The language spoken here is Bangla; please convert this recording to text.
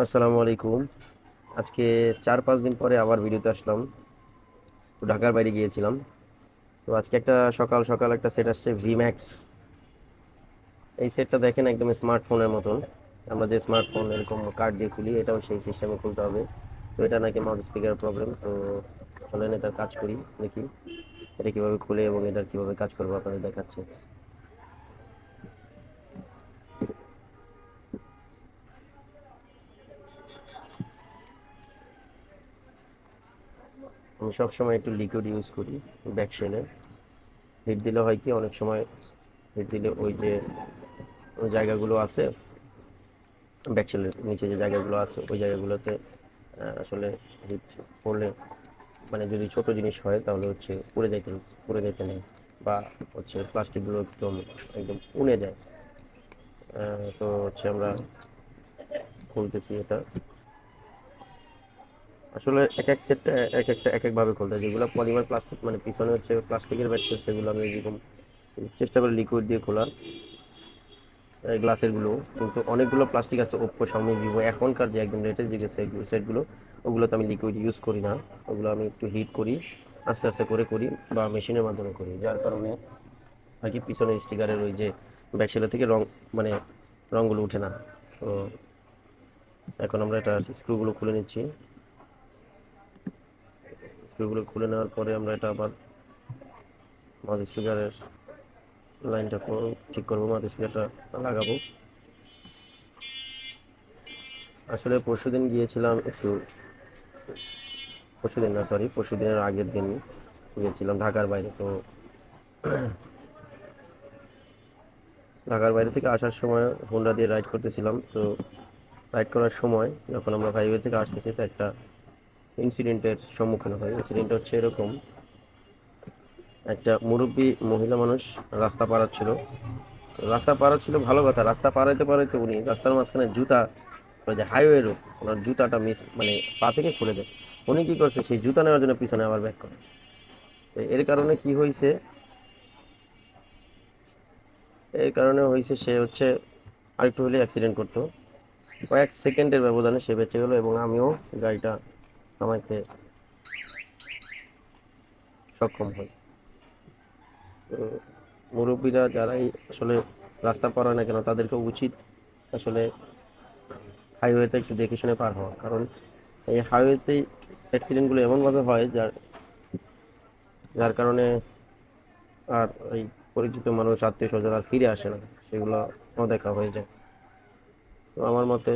আসসালামু আলাইকুম। আজকে 4-5 দিন পরে আবার ভিডিওতে আসলাম। তো ঢাকার বাইরে গিয়েছিলাম। তো আজকে একটা সকাল সকাল একটা সেট আসছে ভিম্যাক্স। এই সেটটা দেখেন একদম স্মার্টফোনের মতন। আমরা যে স্মার্টফোন এরকম কার্ড দিয়ে খুলি, এটাও সেই সিস্টেমে খুলতে হবে। তো এটা নাকি মাউথ স্পিকার প্রবলেম। তো চলেন এটার কাজ করি, দেখি এটা কিভাবে খুলে এবং এটার কিভাবে কাজ করবো আপনাদের দেখাচ্ছে। আমি সবসময় একটু লিকুইড ইউজ করি ব্যাক শেলে। হিট দিলে হয় কি, অনেক সময় হিট দিলে ওই যে জায়গাগুলো আছে, ব্যাকশেলের নিচে যে জায়গাগুলো আছে ওই জায়গাগুলোতে আসলে হিট পড়লে, মানে যদি ছোট জিনিস হয় তাহলে হচ্ছে পুড়ে যেতে নেই, বা হচ্ছে প্লাস্টিকগুলো একদম একদম পুড়ে যায়। তো হচ্ছে আমরা খুলতেছি এটা। আসলে এক এক সেটটা এক একভাবে খুলতে হয়। যেগুলো পলিমার প্লাস্টিক, মানে পিছনে হচ্ছে প্লাস্টিকের ব্যাটসেল, সেগুলো আমি এরকম চেষ্টা করি লিকুইড দিয়ে খোলার, গ্লাসের গুলো। কিন্তু অনেকগুলো প্লাস্টিক আছে, ওপ্পো, শাওমি, ভিভো, এখনকার যে একদম লেটেস্ট যে সেটগুলো, ওগুলোতে আমি লিকুইড ইউজ করি না। ওগুলো আমি একটু হিট করি, আস্তে আস্তে করে করি, বা মেশিনের মাধ্যমে করি, যার কারণে আর কি পিছনের স্টিকারের ওই যে ব্যাকসেলের থেকে রং, মানে রঙগুলো উঠে না। তো এখন আমরা এটা স্ক্রুগুলো খুলে নিচ্ছি। স্ক্রুগুলো খুলে নেওয়ার পরে আমরা এটা আবার মাউথ স্পিকারের লাইনটা ঠিক করবো, মাউথ স্পিকারটা লাগাবো। আসলে পরশুদিন গিয়েছিলাম একটু, পরশুদিন না, সরি, পরশুদিনের আগের দিন গিয়েছিলাম ঢাকার বাইরে। তো ঢাকার বাইরে থেকে আসার সময় হোন্ডা দিয়ে রাইড করতেছিলাম। তো রাইড করার সময় যখন আমরা হাইওয়ে থেকে আসতেছি, তো একটা ইনসিডেন্টের সম্মুখীন হয়। ইনসিডেন্ট হচ্ছে এরকম: একটা মুরব্বী মহিলা মানুষ রাস্তা পারাচ্ছিল। রাস্তা পারাচ্ছিল ভালো কথা, রাস্তা পারাইতে পারাইতে উনি রাস্তার মাঝখানে জুতা, ওই যে হাইওয়ে রোড, ওনার জুতাটা মিস, মানে পা থেকে খুলে দেয়। উনি কি করছে, সেই জুতা নেওয়ার জন্য পিছনে আবার ব্যাক করে। তো এর কারণে কি হয়েছে, এর কারণে হয়েছে সে হচ্ছে আরেকটু হলে অ্যাক্সিডেন্ট করতো। কয়েক সেকেন্ডের ব্যবধানে সে বেঁচে গেল, এবং আমিও গাড়িটা থামাইতে সক্ষম হই। তো মুরব্বীরা যারাই আসলে রাস্তা পার হয় না কেন, তাদেরকে উচিত আসলে হাইওয়েতে একটু দেখে শুনে পার হওয়া। কারণ এই হাইওয়েতেই অ্যাক্সিডেন্টগুলো এমনভাবে হয় যার যার কারণে আর এই পরিচিত মানুষ, আত্মীয় স্বজন আর ফিরে আসে না, সেগুলো অদেখা হয়ে যায়। তো আমার মতে